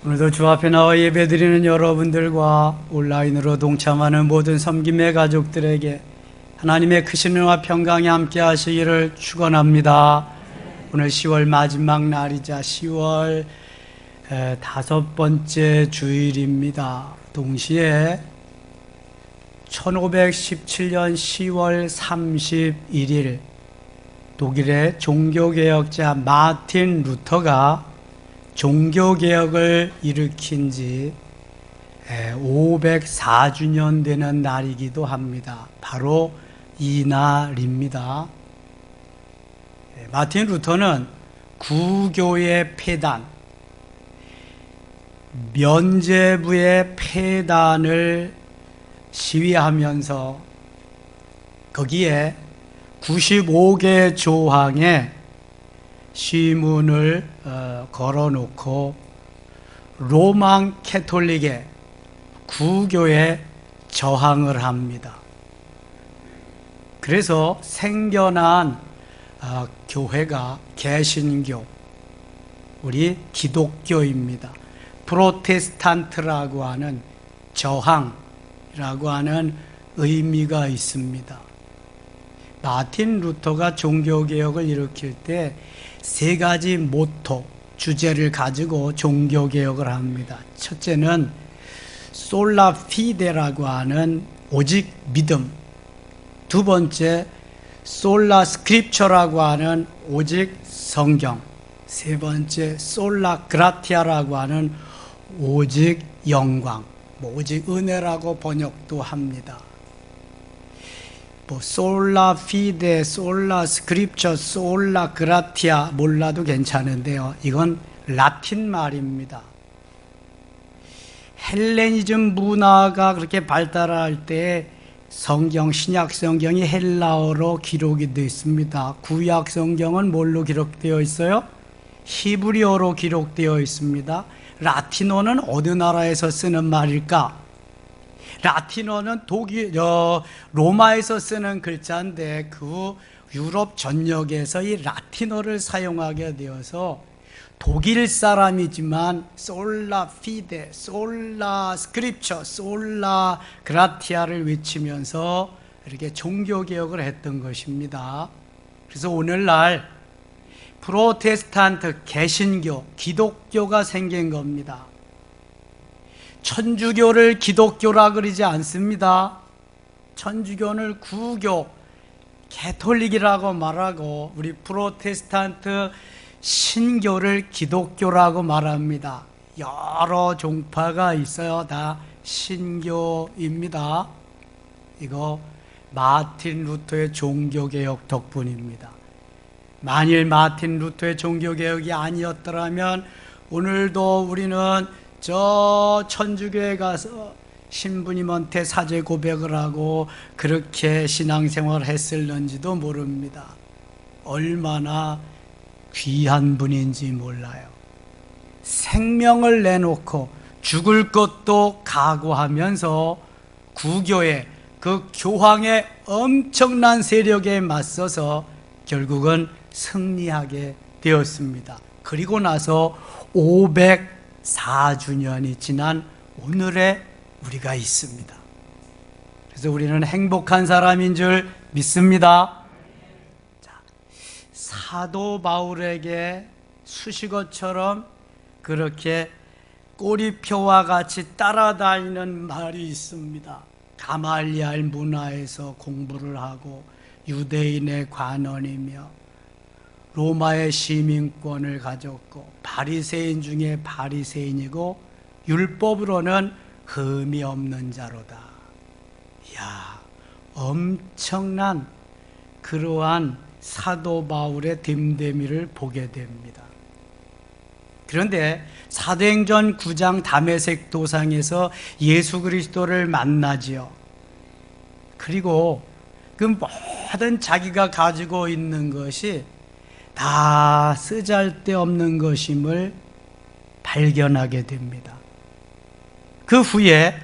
오늘도 주 앞에 나와 예배드리는 여러분들과 온라인으로 동참하는 모든 섬김의 가족들에게 하나님의 크신 은혜와 평강이 함께 하시기를 축원합니다. 오늘 10월 마지막 날이자 10월 5번째 주일입니다. 동시에 1517년 10월 31일 독일의 종교개혁자 마틴 루터가 종교개혁을 일으킨 지 504주년 되는 날이기도 합니다. 바로 이 날입니다. 마틴 루터는 구교의 폐단, 면죄부의 폐단을 시위하면서 거기에 95개 조항에 시문을 걸어놓고 로만 캐톨릭의 구교에 저항을 합니다. 그래서 생겨난 교회가 개신교, 우리 기독교입니다. 프로테스탄트라고 하는 저항이라고 하는 의미가 있습니다. 마틴 루터가 종교개혁을 일으킬 때 세 가지 모토, 주제를 가지고 종교개혁을 합니다. 첫째는 솔라 피데라고 하는 오직 믿음, 두 번째 솔라 스크립처라고 하는 오직 성경, 세 번째 솔라 그라티아라고 하는 오직 영광, 오직 은혜라고 번역도 합니다. 솔라 피데, 솔라 스크립처, 솔라 그라티아 몰라도 괜찮은데요. 이건 라틴 말입니다. 헬레니즘 문화가 그렇게 발달할 때 성경, 신약 성경이 헬라어로 기록이 되어 있습니다. 구약 성경은 뭘로 기록되어 있어요? 히브리어로 기록되어 있습니다. 라틴어는 어느 나라에서 쓰는 말일까? 라틴어는 로마에서 쓰는 글자인데 그 유럽 전역에서 이 라틴어를 사용하게 되어서 독일 사람이지만 솔라 피데, 솔라 스크립처, 솔라 그라티아를 외치면서 이렇게 종교개혁을 했던 것입니다. 그래서 오늘날 프로테스탄트, 개신교, 기독교가 생긴 겁니다. 천주교를 기독교라 그러지 않습니다. 천주교는 구교, 개톨릭이라고 말하고 우리 프로테스탄트 신교를 기독교라고 말합니다. 여러 종파가 있어요. 다 신교입니다. 이거 마틴 루터의 종교개혁 덕분입니다. 만일 마틴 루터의 종교개혁이 아니었더라면 오늘도 우리는 저 천주교에 가서 신부님한테 사죄 고백을 하고 그렇게 신앙생활을 했을는지도 모릅니다. 얼마나 귀한 분인지 몰라요. 생명을 내놓고 죽을 것도 각오하면서 구교의 그 교황의 엄청난 세력에 맞서서 결국은 승리하게 되었습니다. 그리고 나서 504주년이 지난 오늘에 우리가 있습니다. 그래서 우리는 행복한 사람인 줄 믿습니다. 사도 바울에게 수식어처럼 그렇게 꼬리표와 같이 따라다니는 말이 있습니다. 가말리알 문화에서 공부를 하고 유대인의 관원이며 로마의 시민권을 가졌고 바리새인 중에 바리새인이고 율법으로는 흠이 없는 자로다. 이야, 엄청난 그러한 사도 바울의 됨됨이를 보게 됩니다. 그런데 사도행전 9장 다메섹 도상에서 예수 그리스도를 만나지요. 그리고 그 모든 자기가 가지고 있는 것이 다 쓰잘데없는 것임을 발견하게 됩니다. 그 후에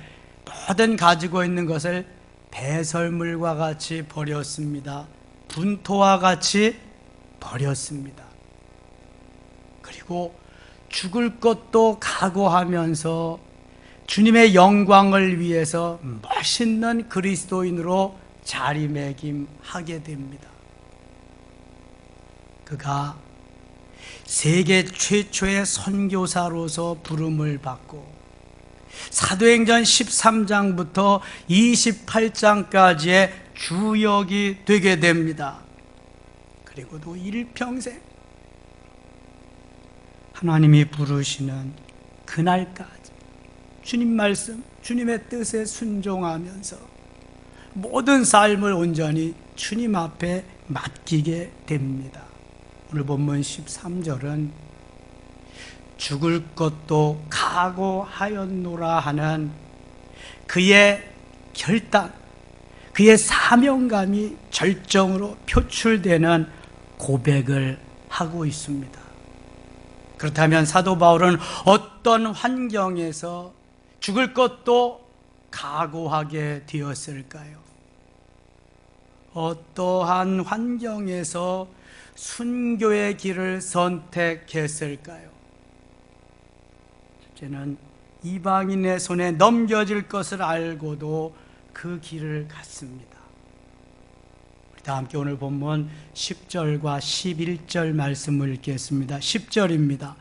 모든 가지고 있는 것을 배설물과 같이 버렸습니다. 분토와 같이 버렸습니다. 그리고 죽을 것도 각오하면서 주님의 영광을 위해서 멋있는 그리스도인으로 자리매김하게 됩니다. 그가 세계 최초의 선교사로서 부름을 받고 사도행전 13장부터 28장까지의 주역이 되게 됩니다. 그리고도 일평생 하나님이 부르시는 그날까지 주님 말씀, 주님의 뜻에 순종하면서 모든 삶을 온전히 주님 앞에 맡기게 됩니다. 오늘 본문 13절은 죽을 것도 각오하였노라 하는 그의 결단, 그의 사명감이 절정으로 표출되는 고백을 하고 있습니다. 그렇다면 사도 바울은 어떤 환경에서 죽을 것도 각오하게 되었을까요? 어떠한 환경에서 순교의 길을 선택했을까요? 첫째는 이방인의 손에 넘겨질 것을 알고도 그 길을 갔습니다. 우리 다 함께 오늘 본문 10절과 11절 말씀을 읽겠습니다. 10절입니다.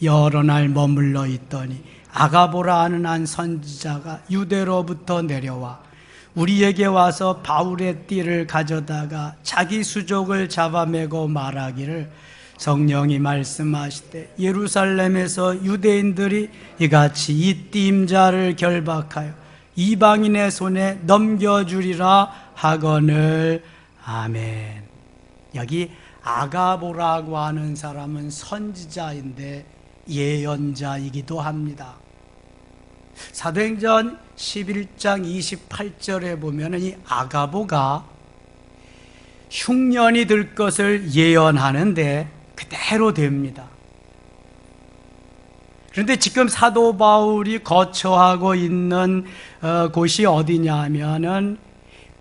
여러 날 머물러 있더니 아가보라 하는 한 선지자가 유대로부터 내려와 우리에게 와서 바울의 띠를 가져다가 자기 수족을 잡아매고 말하기를 성령이 말씀하시되 예루살렘에서 유대인들이 이같이 이 띠임자를 결박하여 이방인의 손에 넘겨주리라 하거늘. 아멘. 여기 아가보라고 하는 사람은 선지자인데 예언자이기도 합니다. 사도행전 11장 28절에 보면 이 아가보가 흉년이 들 것을 예언하는데 그대로 됩니다. 그런데 지금 사도 바울이 거처하고 있는 곳이 어디냐 하면은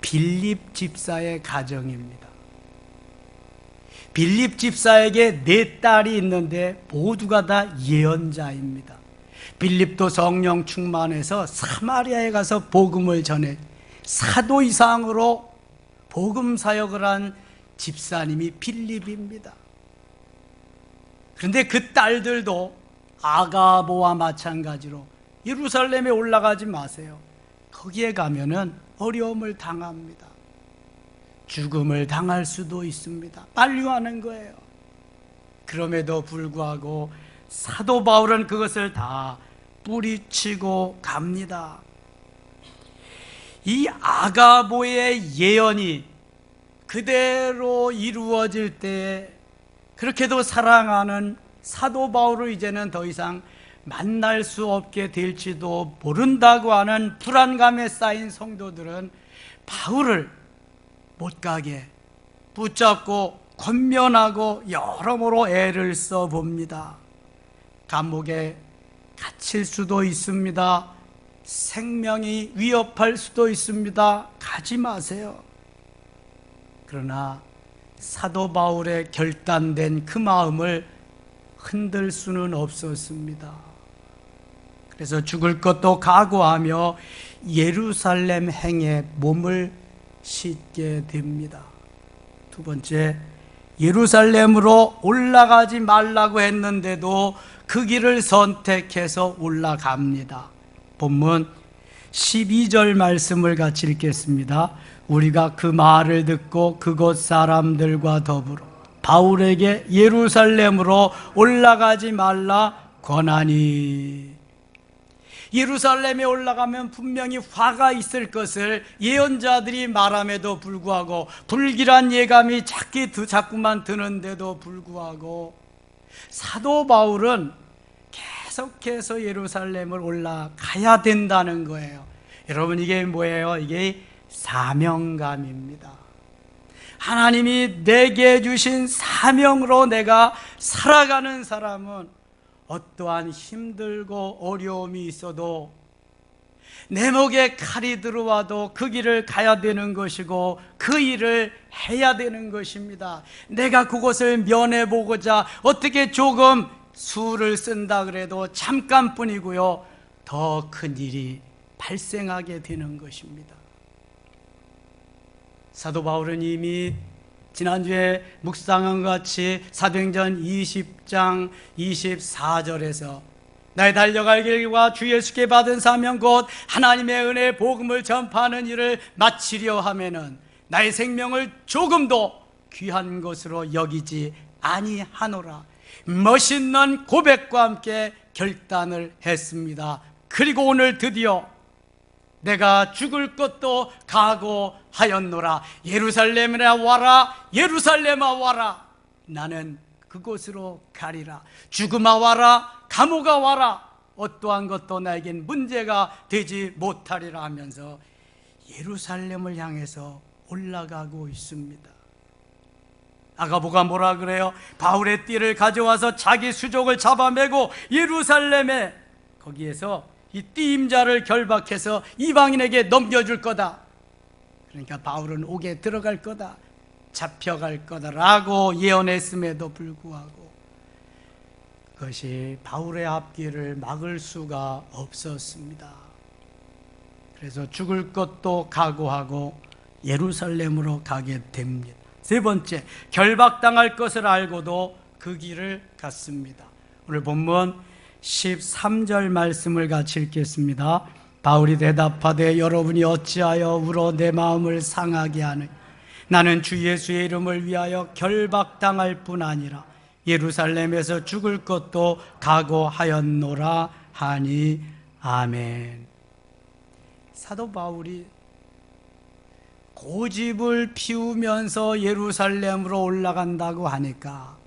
빌립 집사의 가정입니다. 빌립 집사에게 4딸이 있는데 모두가 다 예언자입니다. 빌립도 성령 충만해서 사마리아에 가서 복음을 전해 사도 이상으로 복음 사역을 한 집사님이 빌립입니다. 그런데 그 딸들도 아가보와 마찬가지로 예루살렘에 올라가지 마세요. 거기에 가면은 어려움을 당합니다. 죽음을 당할 수도 있습니다. 만류하는 거예요. 그럼에도 불구하고 사도 바울은 그것을 다 뿌리치고 갑니다. 이 아가보의 예언이 그대로 이루어질 때 그렇게도 사랑하는 사도 바울을 이제는 더 이상 만날 수 없게 될지도 모른다고 하는 불안감에 쌓인 성도들은 바울을 못 가게 붙잡고 권면하고 여러모로 애를 써봅니다. 감옥에 갇힐 수도 있습니다. 생명이 위협할 수도 있습니다. 가지 마세요. 그러나 사도 바울의 결단된 그 마음을 흔들 수는 없었습니다. 그래서 죽을 것도 각오하며 예루살렘 행에 몸을 싣게 됩니다. 두 번째, 예루살렘으로 올라가지 말라고 했는데도 그 길을 선택해서 올라갑니다. 본문 12절 말씀을 같이 읽겠습니다. 우리가 그 말을 듣고 그곳 사람들과 더불어 바울에게 예루살렘으로 올라가지 말라 권하니. 예루살렘에 올라가면 분명히 화가 있을 것을 예언자들이 말함에도 불구하고 불길한 예감이 자꾸만 드는데도 불구하고 사도 바울은 계속해서 예루살렘을 올라가야 된다는 거예요. 여러분, 이게 뭐예요? 이게 사명감입니다. 하나님이 내게 주신 사명으로 내가 살아가는 사람은 어떠한 힘들고 어려움이 있어도 내 목에 칼이 들어와도 그 길을 가야 되는 것이고 그 일을 해야 되는 것입니다. 내가 그것을 면해보고자 어떻게 조금 수를 쓴다 그래도 잠깐뿐이고요, 더 큰 일이 발생하게 되는 것입니다. 사도 바울은 이미 지난주에 묵상한 것 같이 사도행전 20장 24절에서 나의 달려갈 길과 주 예수께 받은 사명 곧 하나님의 은혜의 복음을 전파하는 일을 마치려 하면은 나의 생명을 조금도 귀한 것으로 여기지 아니하노라, 멋있는 고백과 함께 결단을 했습니다. 그리고 오늘 드디어 내가 죽을 것도 각오하였노라. 예루살렘이라 와라, 예루살렘아 와라. 나는 그곳으로 가리라. 죽음아 와라, 감옥아 와라. 어떠한 것도 나에겐 문제가 되지 못하리라 하면서 예루살렘을 향해서 올라가고 있습니다. 아가보가 뭐라 그래요? 바울의 띠를 가져와서 자기 수족을 잡아매고 예루살렘에 거기에서 이 띠임자를 결박해서 이방인에게 넘겨줄 거다. 그러니까 바울은 옥에 들어갈 거다, 잡혀갈 거다라고 예언했음에도 불구하고 그것이 바울의 앞길을 막을 수가 없었습니다. 그래서 죽을 것도 각오하고 예루살렘으로 가게 됩니다. 세 번째, 결박당할 것을 알고도 그 길을 갔습니다. 오늘 본문 13절 말씀을 같이 읽겠습니다. 바울이 대답하되 여러분이 어찌하여 울어 내 마음을 상하게 하느냐. 나는 주 예수의 이름을 위하여 결박당할 뿐 아니라 예루살렘에서 죽을 것도 각오하였노라 하니 아멘. 사도 바울이 고집을 피우면서 예루살렘으로 올라간다고 하니까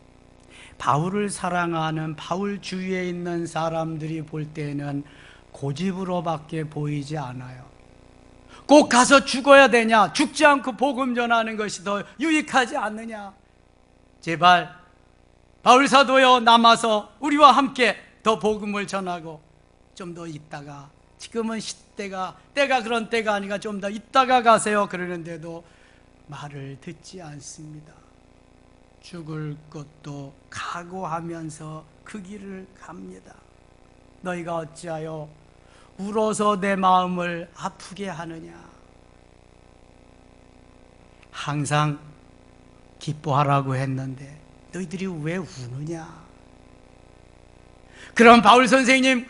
바울을 사랑하는 바울 주위에 있는 사람들이 볼 때는 고집으로밖에 보이지 않아요. 꼭 가서 죽어야 되냐? 죽지 않고 복음 전하는 것이 더 유익하지 않느냐? 제발 바울 사도여 남아서 우리와 함께 더 복음을 전하고 좀 더 있다가, 지금은 때가 그런 때가 아니라 좀 더 있다가 가세요 그러는데도 말을 듣지 않습니다. 죽을 것도 각오하면서 그 길을 갑니다. 너희가 어찌하여 울어서 내 마음을 아프게 하느냐. 항상 기뻐하라고 했는데 너희들이 왜 우느냐. 그럼 바울 선생님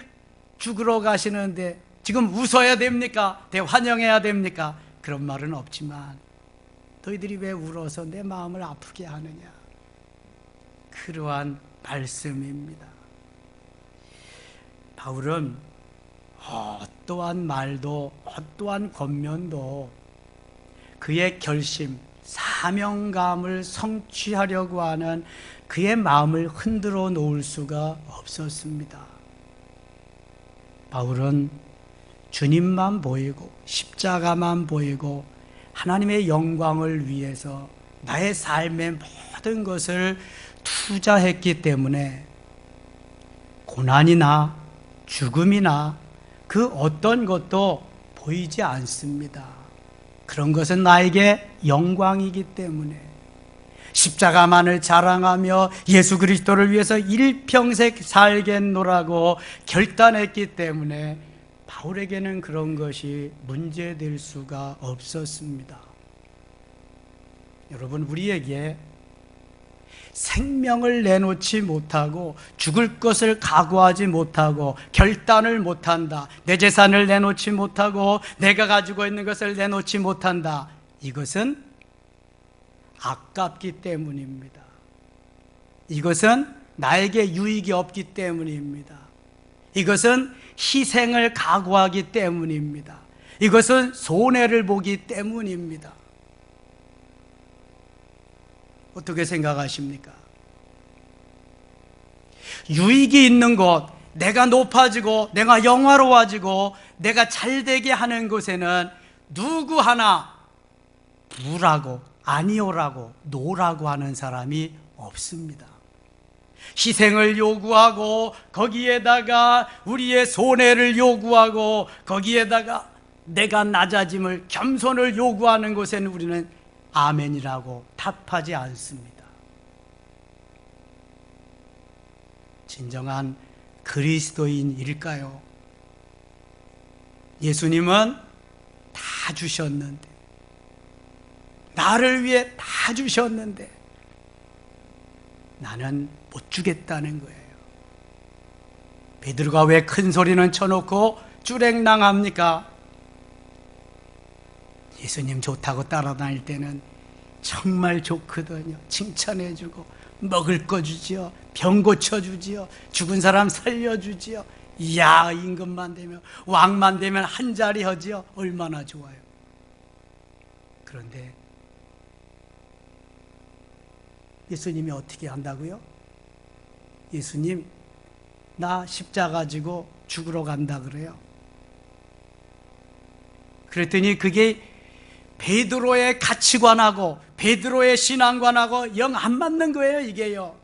죽으러 가시는데 지금 웃어야 됩니까? 대환영해야 됩니까? 그런 말은 없지만 너희들이 왜 울어서 내 마음을 아프게 하느냐. 그러한 말씀입니다. 바울은 어떠한 말도 어떠한 권면도 그의 결심, 사명감을 성취하려고 하는 그의 마음을 흔들어 놓을 수가 없었습니다. 바울은 주님만 보이고 십자가만 보이고 하나님의 영광을 위해서 나의 삶의 모든 것을 투자했기 때문에 고난이나 죽음이나 그 어떤 것도 보이지 않습니다. 그런 것은 나에게 영광이기 때문에 십자가만을 자랑하며 예수 그리스도를 위해서 일평생 살겠노라고 결단했기 때문에 바울에게는 그런 것이 문제될 수가 없었습니다. 여러분, 우리에게 생명을 내놓지 못하고 죽을 것을 각오하지 못하고 결단을 못한다, 내 재산을 내놓지 못하고 내가 가지고 있는 것을 내놓지 못한다, 이것은 아깝기 때문입니다. 이것은 나에게 유익이 없기 때문입니다. 이것은 희생을 각오하기 때문입니다. 이것은 손해를 보기 때문입니다. 어떻게 생각하십니까? 유익이 있는 것, 내가 높아지고 내가 영화로워지고 내가 잘되게 하는 곳에는 누구 하나 부라고 아니오라고 노라고 하는 사람이 없습니다. 희생을 요구하고 거기에다가 우리의 손해를 요구하고 거기에다가 내가 낮아짐을, 겸손을 요구하는 곳에는 우리는 아멘이라고 답하지 않습니다. 진정한 그리스도인일까요? 예수님은 다 주셨는데, 나를 위해 다 주셨는데 나는 못 주겠다는 거예요. 베드로가 왜 큰 소리는 쳐놓고 쭈랭랑합니까? 예수님 좋다고 따라다닐 때는 정말 좋거든요. 칭찬해주고 먹을 거 주지요, 병 고쳐주지요, 죽은 사람 살려주지요. 이야, 임금만 되면, 왕만 되면 한 자리 하지요. 얼마나 좋아요. 그런데 예수님이 어떻게 한다고요? 예수님, 나 십자가 지고 죽으러 간다 그래요. 그랬더니 그게 베드로의 가치관하고 베드로의 신앙관하고 영 안 맞는 거예요, 이게요.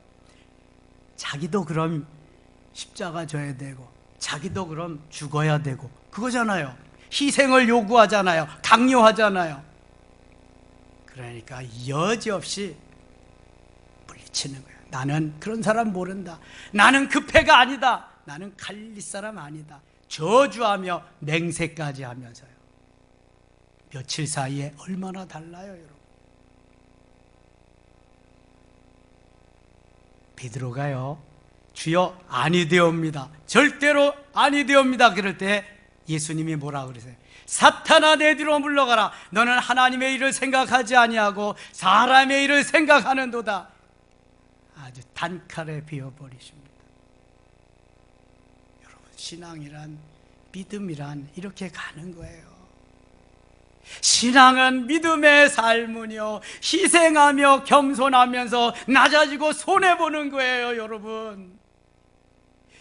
자기도 그럼 십자가 져야 되고, 자기도 그럼 죽어야 되고, 그거잖아요. 희생을 요구하잖아요. 강요하잖아요. 그러니까 여지없이 물리치는 거예요. 나는 그런 사람 모른다. 나는 그 패가 아니다. 나는 갈릴 사람 아니다. 저주하며 맹세까지 하면서요. 며칠 사이에 얼마나 달라요, 여러분. 베드로가요, 주여 아니되옵니다, 절대로 아니되옵니다 그럴 때 예수님이 뭐라 그러세요? 사탄아, 내 뒤로 물러가라. 너는 하나님의 일을 생각하지 아니하고 사람의 일을 생각하는도다. 아주 단칼에 비워버리십니다. 여러분, 신앙이란, 믿음이란 이렇게 가는 거예요. 신앙은 믿음의 삶은요, 희생하며 겸손하면서 낮아지고 손해보는 거예요, 여러분.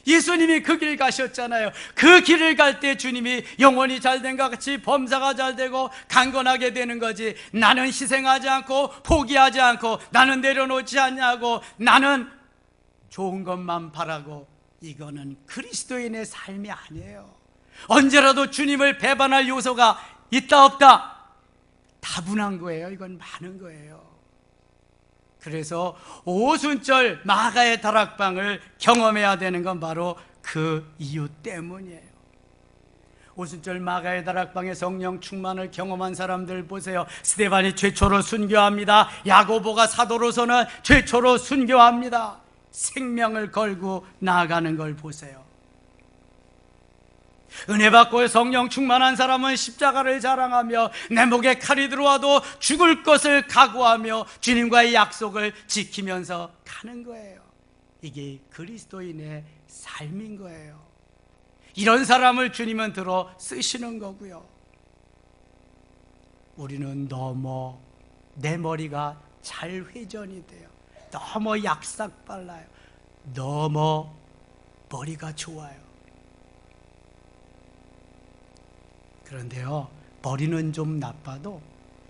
예수님이 그 길 가셨잖아요. 그 길을 갈 때 주님이 영혼이 잘된 것 같이 범사가 잘되고 강건하게 되는 거지, 나는 희생하지 않고 포기하지 않고 나는 내려놓지 않냐고, 나는 좋은 것만 바라고, 이거는 그리스도인의 삶이 아니에요. 언제라도 주님을 배반할 요소가 있다 없다? 다분한 거예요. 이건 많은 거예요. 그래서 오순절 마가의 다락방을 경험해야 되는 건 바로 그 이유 때문이에요. 오순절 마가의 다락방에 성령 충만을 경험한 사람들 보세요. 스데반이 최초로 순교합니다. 야고보가 사도로서는 최초로 순교합니다. 생명을 걸고 나아가는 걸 보세요. 은혜 받고 성령 충만한 사람은 십자가를 자랑하며 내 목에 칼이 들어와도 죽을 것을 각오하며 주님과의 약속을 지키면서 가는 거예요. 이게 그리스도인의 삶인 거예요. 이런 사람을 주님은 들어 쓰시는 거고요. 우리는 너무 내 머리가 잘 회전이 돼요. 너무 약삭빨라요. 너무 머리가 좋아요. 그런데요, 머리는 좀 나빠도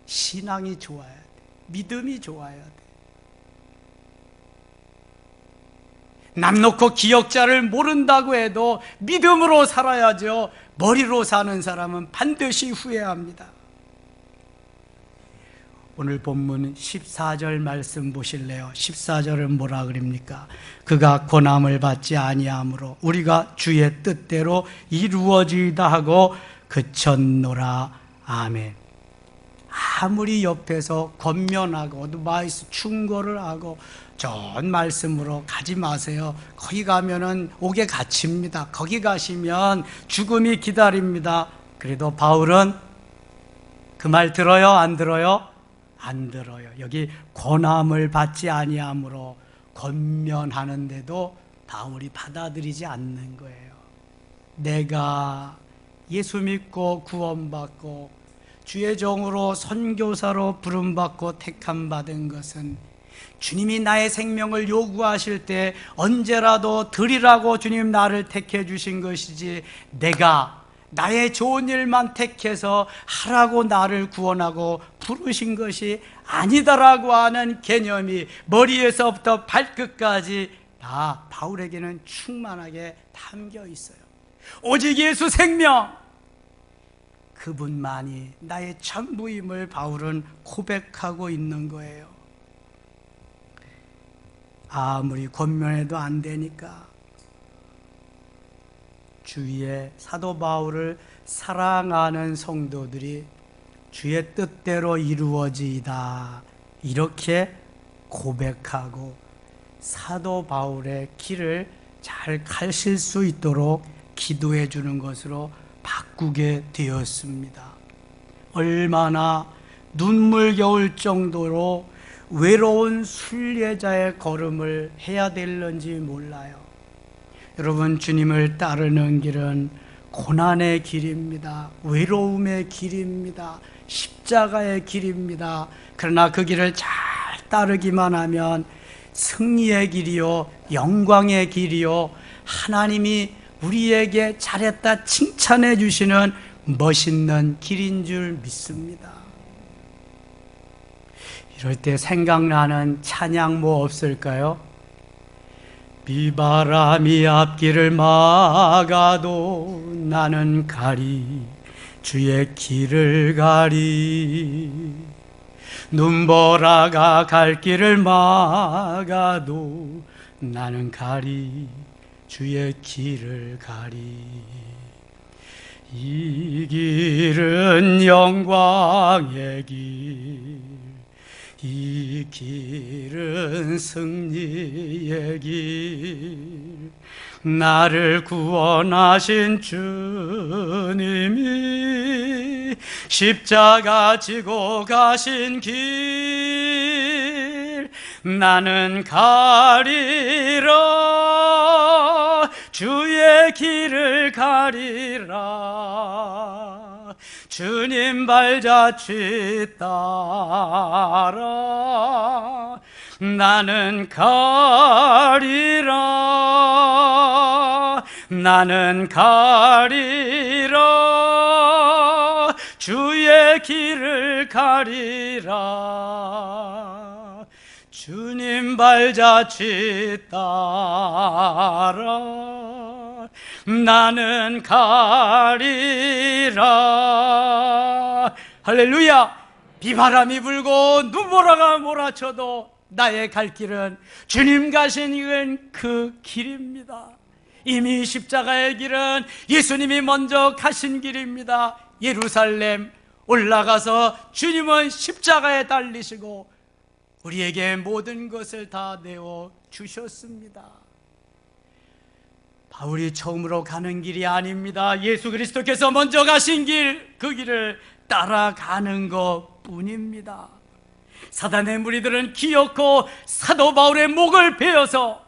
신앙이 좋아야 돼. 믿음이 좋아야 돼. 남 놓고 기역자를 모른다고 해도 믿음으로 살아야죠. 머리로 사는 사람은 반드시 후회합니다. 오늘 본문 14절 말씀 보실래요? 14절은 뭐라 그럽니까? 그가 고난을 받지 아니하므로 우리가 주의 뜻대로 이루어지이다 하고 그쳤노라. 아멘. 아무리 옆에서 권면하고 어드바이스 충고를 하고 좋은 말씀으로 가지 마세요. 거기 가면은 옥에 갇힙니다. 거기 가시면 죽음이 기다립니다. 그래도 바울은 그 말 들어요? 안 들어요? 안 들어요. 여기 고난을 받지 아니하므로 권면하는데도 바울이 받아들이지 않는 거예요. 내가 예수 믿고 구원받고 주의 종으로 선교사로 부름받고 택함받은 것은 주님이 나의 생명을 요구하실 때 언제라도 드리라고 주님 나를 택해 주신 것이지, 내가 나의 좋은 일만 택해서 하라고 나를 구원하고 부르신 것이 아니다라고 하는 개념이 머리에서부터 발끝까지 다 바울에게는 충만하게 담겨 있어요. 오직 예수 생명, 그분만이 나의 전부임을 바울은 고백하고 있는 거예요. 아무리 권면해도 안 되니까 주위에 사도 바울을 사랑하는 성도들이 주의 뜻대로 이루어지이다 이렇게 고백하고 사도 바울의 길을 잘 가실 수 있도록 기도해 주는 것으로 바꾸게 되었습니다. 얼마나 눈물겨울 정도로 외로운 순례자의 걸음을 해야 될는지 몰라요. 여러분, 주님을 따르는 길은 고난의 길입니다. 외로움의 길입니다. 십자가의 길입니다. 그러나 그 길을 잘 따르기만 하면 승리의 길이요, 영광의 길이요, 하나님이 우리에게 잘했다 칭찬해 주시는 멋있는 길인 줄 믿습니다. 이럴 때 생각나는 찬양 뭐 없을까요? 비바람이 앞길을 막아도 나는 가리 주의 길을 가리 눈보라가 갈 길을 막아도 나는 가리 주의 길을 가리 이 길은 영광의 길 이 길은 승리의 길 나를 구원하신 주님이 십자가 지고 가신 길 나는 가리라 주의 길을 가리라 주님 발자취 따라 나는 가리라 나는 가리라 주의 길을 가리라 주님 발자취 따라 나는 가리라. 할렐루야. 비바람이 불고 눈보라가 몰아쳐도 나의 갈 길은 주님 가신 그 길입니다. 이미 십자가의 길은 예수님이 먼저 가신 길입니다. 예루살렘 올라가서 주님은 십자가에 달리시고 우리에게 모든 것을 다 내어 주셨습니다. 바울이 처음으로 가는 길이 아닙니다. 예수 그리스도께서 먼저 가신 길, 그 길을 따라가는 것 뿐입니다. 사단의 무리들은 기어코 사도 바울의 목을 베어서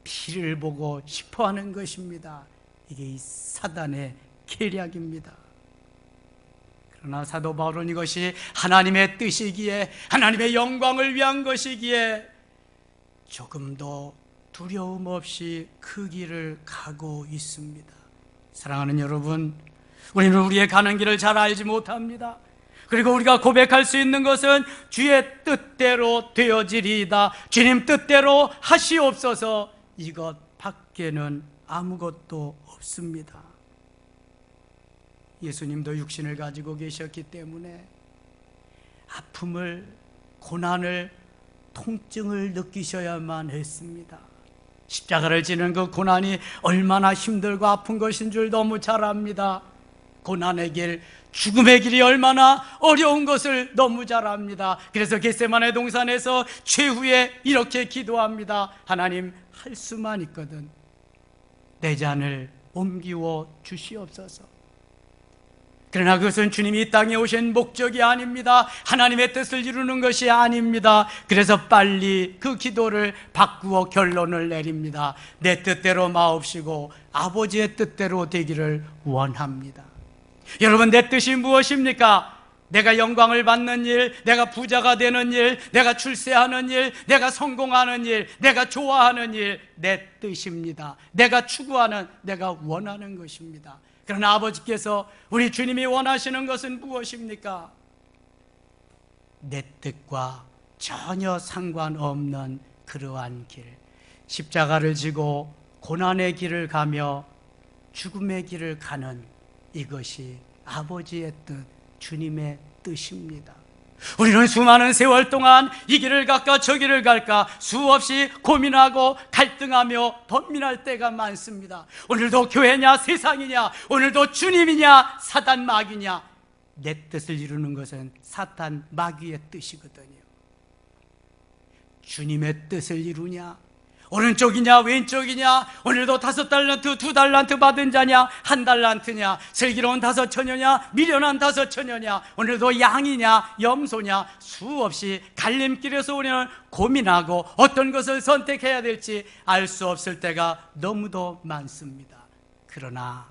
피를 보고 싶어하는 것입니다. 이게 이 사단의 계략입니다. 그러나 사도 바울은 이것이 하나님의 뜻이기에 하나님의 영광을 위한 것이기에 조금도 두려움 없이 그 길을 가고 있습니다. 사랑하는 여러분, 우리는 우리의 가는 길을 잘 알지 못합니다. 그리고 우리가 고백할 수 있는 것은 주의 뜻대로 되어지리이다. 주님 뜻대로 하시옵소서. 이것 밖에는 아무것도 없습니다. 예수님도 육신을 가지고 계셨기 때문에 아픔을, 고난을, 통증을 느끼셔야만 했습니다. 십자가를 지는 그 고난이 얼마나 힘들고 아픈 것인 줄 너무 잘 압니다. 고난의 길, 죽음의 길이 얼마나 어려운 것을 너무 잘 압니다. 그래서 겟세마네 동산에서 최후에 이렇게 기도합니다. 하나님, 할 수만 있거든 내 잔을 옮기워 주시옵소서. 그러나 그것은 주님이 이 땅에 오신 목적이 아닙니다. 하나님의 뜻을 이루는 것이 아닙니다. 그래서 빨리 그 기도를 바꾸어 결론을 내립니다. 내 뜻대로 마옵시고 아버지의 뜻대로 되기를 원합니다. 여러분, 내 뜻이 무엇입니까? 내가 영광을 받는 일, 내가 부자가 되는 일, 내가 출세하는 일, 내가 성공하는 일, 내가 좋아하는 일, 내 뜻입니다. 내가 추구하는, 내가 원하는 것입니다. 그러나 아버지께서, 우리 주님이 원하시는 것은 무엇입니까? 내 뜻과 전혀 상관없는 그러한 길, 십자가를 지고 고난의 길을 가며 죽음의 길을 가는 이것이 아버지의 뜻, 주님의 뜻입니다. 우리는 수많은 세월 동안 이 길을 갈까 저 길을 갈까 수없이 고민하고 갈등하며 번민할 때가 많습니다. 오늘도 교회냐 세상이냐, 오늘도 주님이냐 사단 마귀냐. 내 뜻을 이루는 것은 사탄 마귀의 뜻이거든요. 주님의 뜻을 이루냐, 오른쪽이냐 왼쪽이냐, 오늘도 5달란트 2달란트 받은 자냐 1달란트냐, 슬기로운 5처녀냐 미련한 5처녀냐, 오늘도 양이냐 염소냐, 수없이 갈림길에서 우리는 고민하고 어떤 것을 선택해야 될지 알 수 없을 때가 너무도 많습니다. 그러나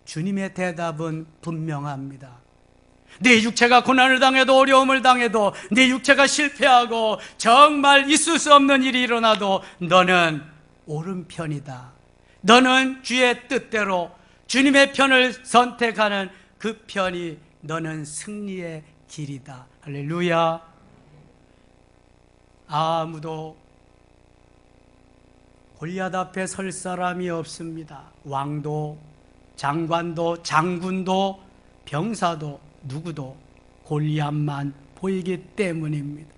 주님의 대답은 분명합니다. 네 육체가 고난을 당해도 어려움을 당해도, 네 육체가 실패하고 정말 있을 수 없는 일이 일어나도 너는 오른편이다. 너는 주의 뜻대로 주님의 편을 선택하는 그 편이 너는 승리의 길이다. 할렐루야. 아무도 골리앗 앞에 설 사람이 없습니다. 왕도 장관도 장군도 병사도 누구도 골리앗만 보이기 때문입니다.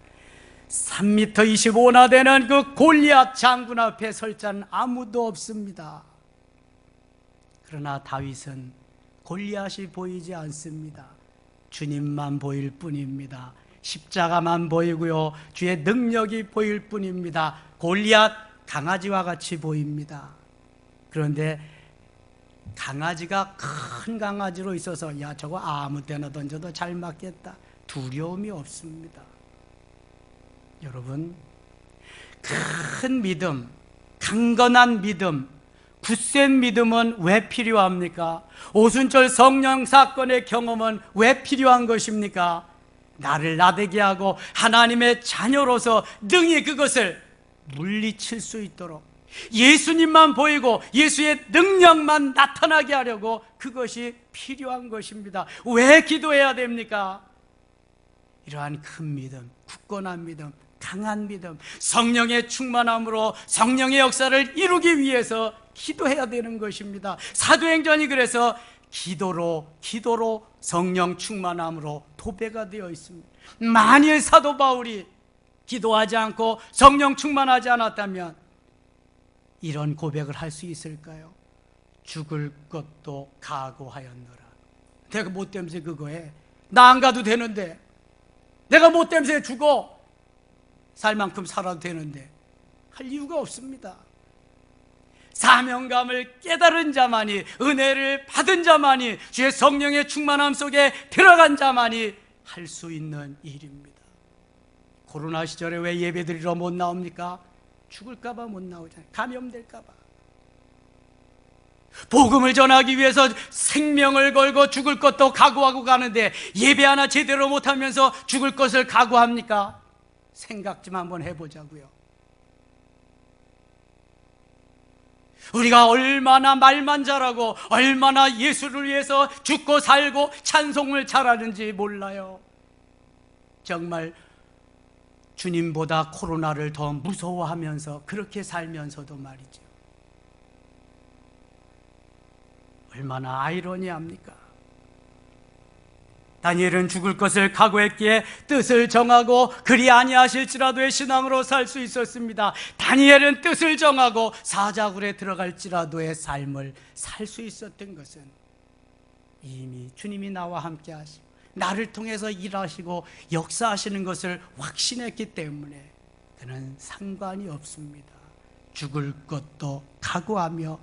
3m 25나 되는 그 골리앗 장군 앞에 설 자는 아무도 없습니다. 그러나 다윗은 골리앗이 보이지 않습니다. 주님만 보일 뿐입니다. 십자가만 보이고요, 주의 능력이 보일 뿐입니다. 골리앗 강아지와 같이 보입니다. 그런데 강아지가 큰 강아지로 있어서 야 저거 아무 때나 던져도 잘 맞겠다, 두려움이 없습니다. 여러분, 큰 믿음, 강건한 믿음, 굳센 믿음은 왜 필요합니까? 오순절 성령 사건의 경험은 왜 필요한 것입니까? 나를 나대게 하고 하나님의 자녀로서 능히 그것을 물리칠 수 있도록 예수님만 보이고 예수의 능력만 나타나게 하려고 그것이 필요한 것입니다. 왜 기도해야 됩니까? 이러한 큰 믿음, 굳건한 믿음, 강한 믿음, 성령의 충만함으로 성령의 역사를 이루기 위해서 기도해야 되는 것입니다. 사도행전이 그래서 기도로 성령 충만함으로 도배가 되어 있습니다. 만일 사도 바울이 기도하지 않고 성령 충만하지 않았다면 이런 고백을 할 수 있을까요? 죽을 것도 각오하였노라. 내가 뭐 때문에 그거 해? 나 안 가도 되는데, 내가 뭐 때문에 죽어? 살 만큼 살아도 되는데 할 이유가 없습니다. 사명감을 깨달은 자만이, 은혜를 받은 자만이, 주의 성령의 충만함 속에 들어간 자만이 할 수 있는 일입니다. 코로나 시절에 왜 예배드리러 못 나옵니까? 죽을까봐 못 나오잖아요. 감염될까봐. 복음을 전하기 위해서 생명을 걸고 죽을 것도 각오하고 가는데 예배 하나 제대로 못하면서 죽을 것을 각오합니까? 생각 좀 한번 해보자고요. 우리가 얼마나 말만 잘하고 얼마나 예수를 위해서 죽고 살고 찬송을 잘하는지 몰라요. 정말 주님보다 코로나를 더 무서워하면서 그렇게 살면서도 말이죠. 얼마나 아이러니합니까? 다니엘은 죽을 것을 각오했기에 뜻을 정하고 그리 아니하실지라도의 신앙으로 살 수 있었습니다. 다니엘은 뜻을 정하고 사자굴에 들어갈지라도의 삶을 살 수 있었던 것은 이미 주님이 나와 함께 하시고 나를 통해서 일하시고 역사하시는 것을 확신했기 때문에 그는 상관이 없습니다. 죽을 것도 각오하며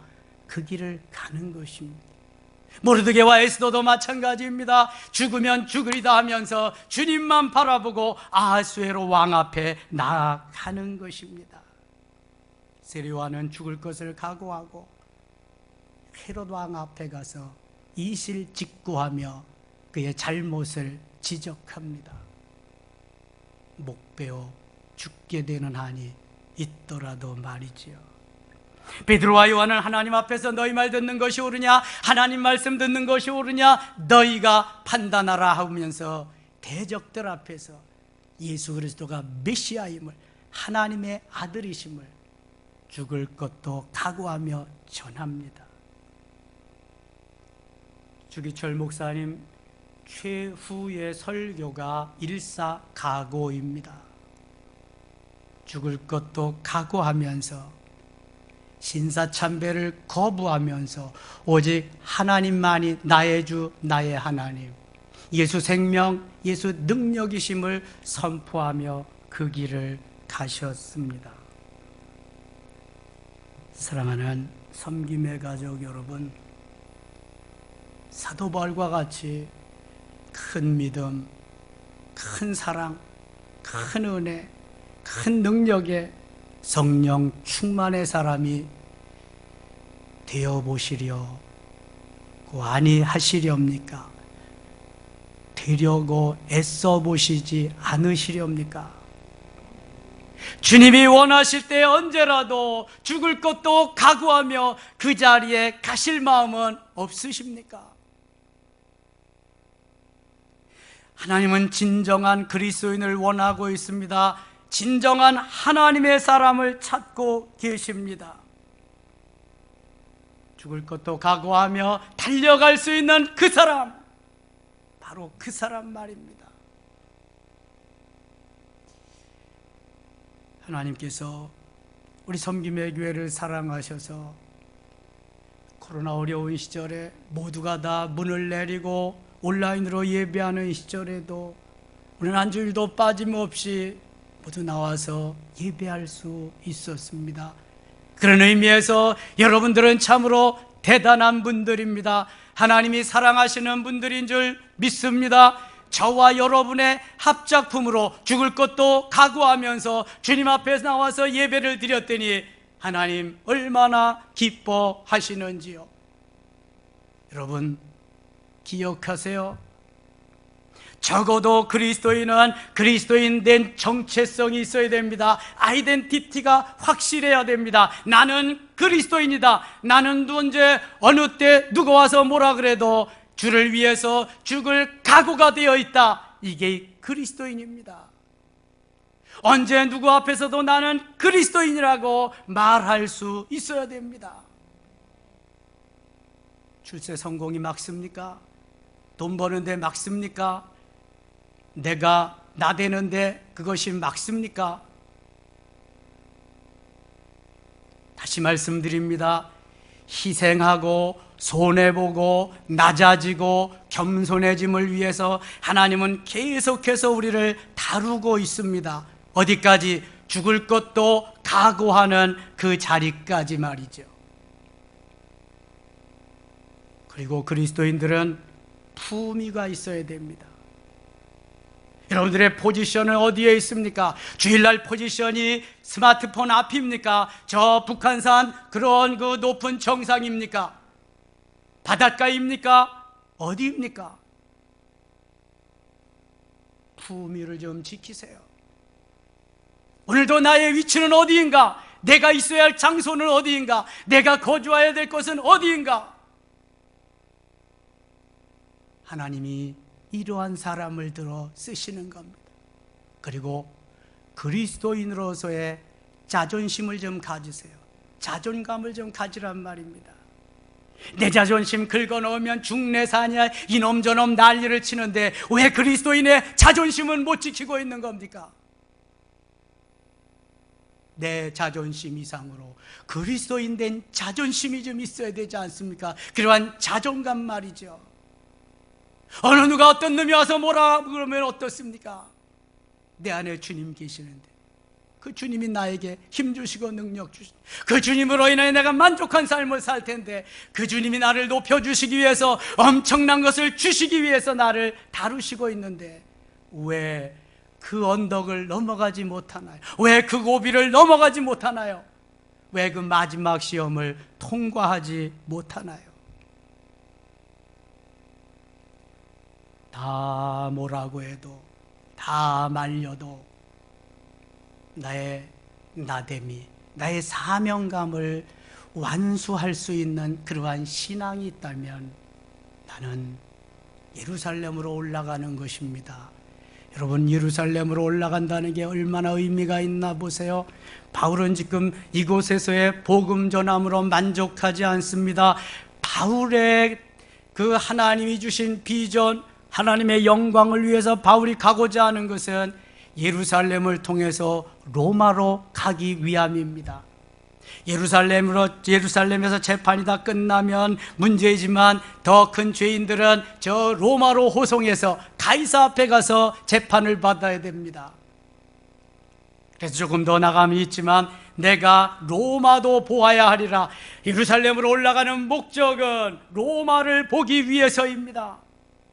그 길을 가는 것입니다. 모르드게와 에스더도 마찬가지입니다. 죽으면 죽으리다 하면서 주님만 바라보고 아하수에로 왕 앞에 나아가는 것입니다. 세리와는 죽을 것을 각오하고 헤롯 왕 앞에 가서 이실직고하며 그의 잘못을 지적합니다. 목베어 죽게 되는 한이 있더라도 말이지요. 베드로와 요한은 하나님 앞에서 너희 말 듣는 것이 옳으냐, 하나님 말씀 듣는 것이 옳으냐 너희가 판단하라 하면서 대적들 앞에서 예수 그리스도가 메시아임을, 하나님의 아들이심을 죽을 것도 각오하며 전합니다. 주기철 목사님 최후의 설교가 일사각오입니다. 죽을 것도 각오하면서 신사참배를 거부하면서 오직 하나님만이 나의 주 나의 하나님, 예수 생명, 예수 능력이심을 선포하며 그 길을 가셨습니다. 사랑하는 섬김의 가족 여러분, 사도 바울과 같이 큰 믿음, 큰 사랑, 큰 은혜, 큰 능력의 성령 충만의 사람이 되어보시려고 아니하시렵니까? 되려고 애써보시지 않으시렵니까? 주님이 원하실 때 언제라도 죽을 것도 각오하며 그 자리에 가실 마음은 없으십니까? 하나님은 진정한 그리스도인을 원하고 있습니다. 진정한 하나님의 사람을 찾고 계십니다. 죽을 것도 각오하며 달려갈 수 있는 그 사람, 바로 그 사람 말입니다. 하나님께서 우리 섬김의 교회를 사랑하셔서 코로나 어려운 시절에 모두가 다 문을 내리고 온라인으로 예배하는 시절에도 우리는 한 주일도 빠짐없이 모두 나와서 예배할 수 있었습니다. 그런 의미에서 여러분들은 참으로 대단한 분들입니다. 하나님이 사랑하시는 분들인 줄 믿습니다. 저와 여러분의 합작품으로 죽을 것도 각오하면서 주님 앞에 나와서 예배를 드렸더니 하나님 얼마나 기뻐하시는지요. 여러분 기억하세요. 적어도 그리스도인은 그리스도인 된 정체성이 있어야 됩니다. 아이덴티티가 확실해야 됩니다. 나는 그리스도인이다. 나는 언제 어느 때 누가 와서 뭐라 그래도 주를 위해서 죽을 각오가 되어 있다. 이게 그리스도인입니다. 언제 누구 앞에서도 나는 그리스도인이라고 말할 수 있어야 됩니다. 출세 성공이 막습니까? 돈 버는데 막습니까? 내가 나대는데 그것이 막습니까? 다시 말씀드립니다. 희생하고 손해보고 낮아지고 겸손해짐을 위해서 하나님은 계속해서 우리를 다루고 있습니다. 어디까지? 죽을 것도 각오하는 그 자리까지 말이죠. 그리고 그리스도인들은 품위가 있어야 됩니다. 여러분들의 포지션은 어디에 있습니까? 주일날 포지션이 스마트폰 앞입니까? 저 북한산 그런 그 높은 정상입니까? 바닷가입니까? 어디입니까? 품위를 좀 지키세요. 오늘도 나의 위치는 어디인가? 내가 있어야 할 장소는 어디인가? 내가 거주해야 될 곳은 어디인가? 하나님이 이러한 사람을 들어 쓰시는 겁니다. 그리고 그리스도인으로서의 자존심을 좀 가지세요. 자존감을 좀 가지란 말입니다. 내 자존심 긁어놓으면 중내사냐 이놈 저놈 난리를 치는데 왜 그리스도인의 자존심은 못 지키고 있는 겁니까? 내 자존심 이상으로 그리스도인 된 자존심이 좀 있어야 되지 않습니까? 그러한 자존감 말이죠. 어느 누가 어떤 놈이 와서 뭐라 그러면 어떻습니까? 내 안에 주님 계시는데 그 주님이 나에게 힘 주시고 능력 주시고 그 주님으로 인해 내가 만족한 삶을 살 텐데 그 주님이 나를 높여주시기 위해서 엄청난 것을 주시기 위해서 나를 다루시고 있는데 왜 그 언덕을 넘어가지 못하나요? 왜 그 고비를 넘어가지 못하나요? 왜 그 마지막 시험을 통과하지 못하나요? 다 뭐라고 해도 다 말려도 나의 나됨이 나의 사명감을 완수할 수 있는 그러한 신앙이 있다면 나는 예루살렘으로 올라가는 것입니다. 여러분 예루살렘으로 올라간다는 게 얼마나 의미가 있나 보세요. 바울은 지금 이곳에서의 복음 전함으로 만족하지 않습니다. 바울의 그 하나님이 주신 비전 하나님의 영광을 위해서 바울이 가고자 하는 것은 예루살렘을 통해서 로마로 가기 위함입니다. 예루살렘에서 재판이 다 끝나면 문제이지만 더 큰 죄인들은 저 로마로 호송해서 가이사 앞에 가서 재판을 받아야 됩니다. 그래서 조금 더 나감이 있지만 내가 로마도 보아야 하리라. 예루살렘으로 올라가는 목적은 로마를 보기 위해서입니다.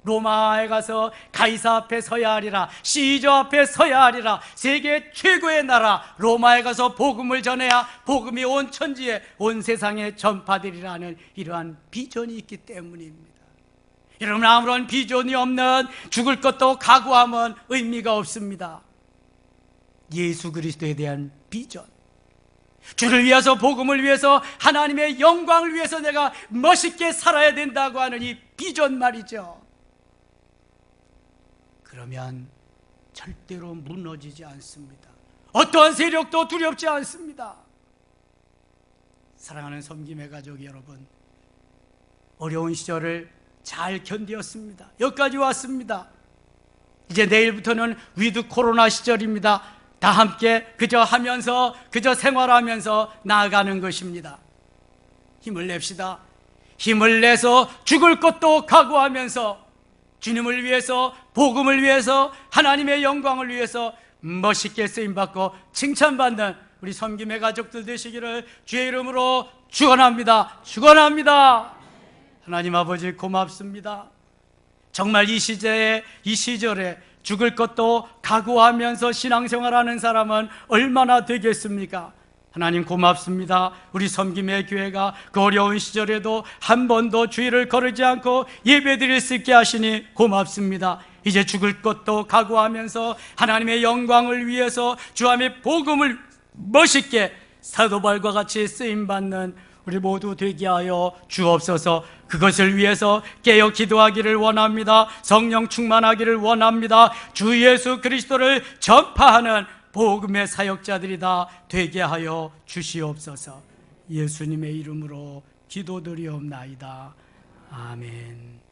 로마에 가서 가이사 앞에 서야 하리라. 시저 앞에 서야 하리라. 세계 최고의 나라 로마에 가서 복음을 전해야 복음이 온 천지에 온 세상에 전파되리라는 이러한 비전이 있기 때문입니다. 여러분, 아무런 비전이 없는 죽을 것도 각오함은 의미가 없습니다. 예수 그리스도에 대한 비전, 주를 위해서, 복음을 위해서, 하나님의 영광을 위해서 내가 멋있게 살아야 된다고 하는 이 비전 말이죠. 그러면 절대로 무너지지 않습니다. 어떠한 세력도 두렵지 않습니다. 사랑하는 섬김의 가족 여러분, 어려운 시절을 잘 견디었습니다. 여기까지 왔습니다. 이제 내일부터는 위드 코로나 시절입니다. 다 함께 그저 생활하면서 나아가는 것입니다. 힘을 냅시다. 힘을 내서 죽을 것도 각오하면서 주님을 위해서, 복음을 위해서, 하나님의 영광을 위해서 멋있게 쓰임받고 칭찬받는 우리 섬김의 가족들 되시기를 주의 이름으로 축원합니다. 축원합니다. 하나님 아버지 고맙습니다. 정말 이 시절에 죽을 것도 각오하면서 신앙생활하는 사람은 얼마나 되겠습니까? 하나님 고맙습니다. 우리 섬김의 교회가 그 어려운 시절에도 한 번도 주의를 거르지 않고 예배드릴 수 있게 하시니 고맙습니다. 이제 죽을 것도 각오하면서 하나님의 영광을 위해서 주 안의 복음을 멋있게 사도 바울과 같이 쓰임받는 우리 모두 되게 하여 주옵소서. 그것을 위해서 깨어 기도하기를 원합니다. 성령 충만하기를 원합니다. 주 예수 그리스도를 전파하는 복음의 사역자들이다 되게 하여 주시옵소서. 예수님의 이름으로 기도드리옵나이다. 아멘.